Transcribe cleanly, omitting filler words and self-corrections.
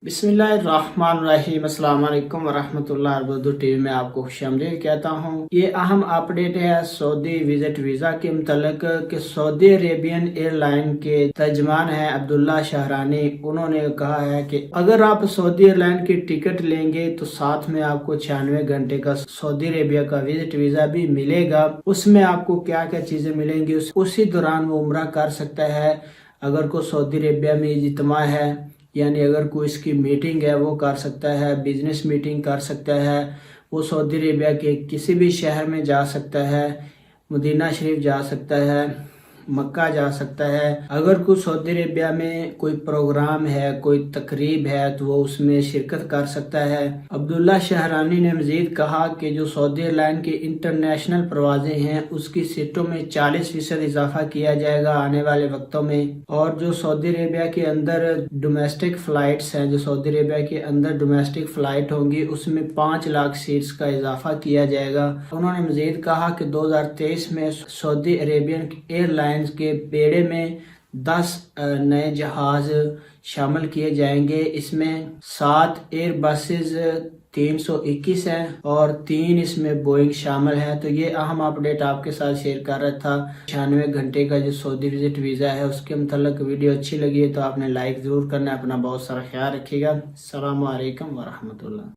بسم اللہ الرحمن الرحیم۔ السلام علیکم ورحمۃ اللہ۔ اردو ٹی وی میں آپ کو خوش آمدید کہتا ہوں۔ یہ اہم اپڈیٹ ہے سعودی وزٹ ویزا کے متعلق کہ سعودی عربین ایئر لائن کے ترجمان ہیں عبداللہ شہرانی، انہوں نے کہا ہے کہ اگر آپ سعودی ایئر لائن کی ٹکٹ لیں گے تو ساتھ میں آپ کو 96 گھنٹے کا سعودی عربیہ کا وزٹ ویزا بھی ملے گا۔ اس میں آپ کو کیا کیا چیزیں ملیں گی، اسی دوران وہ عمرہ کر سکتا ہے۔ اگر کوئی سعودی عربیہ میں اجتماع ہے، یعنی اگر کوئی اس کی میٹنگ ہے وہ کر سکتا ہے، بزنس میٹنگ کر سکتا ہے، وہ سعودی عربیہ کے کسی بھی شہر میں جا سکتا ہے، مدینہ شریف جا سکتا ہے، مکہ جا سکتا ہے۔ اگر کوئی سعودی عربیہ میں کوئی پروگرام ہے، کوئی تقریب ہے تو وہ اس میں شرکت کر سکتا ہے۔ عبداللہ شہرانی نے مزید کہا کہ جو سعودی ایئر لائن کی انٹرنیشنل پروازیں ہیں اس کی سیٹوں میں 40% اضافہ کیا جائے گا آنے والے وقتوں میں، اور جو سعودی عربیہ کے اندر ڈومیسٹک فلائٹس ہیں، جو سعودی عربیہ کے اندر ڈومیسٹک فلائٹ ہوں گی اس میں 5 لاکھ سیٹس کا اضافہ کیا جائے گا۔ انہوں نے مزید کہا کہ 2023 میں سعودی عربین ایئر لائنز کے بیڑے میں 10 نئے جہاز شامل کیے جائیں گے۔ اس میں 7 ایئر بسز 321 ہیں اور 3 اس میں بوئنگ شامل ہیں۔ تو یہ اہم اپڈیٹ آپ کے ساتھ شیئر کر رہا تھا۔ 96 گھنٹے کا جو سعودی وزٹ ویزا ہے اس کے متعلق ویڈیو اچھی لگی ہے تو آپ نے لائک ضرور کرنا ہے۔ اپنا بہت سارا خیال رکھیے گا۔ السلام علیکم ورحمۃ اللہ۔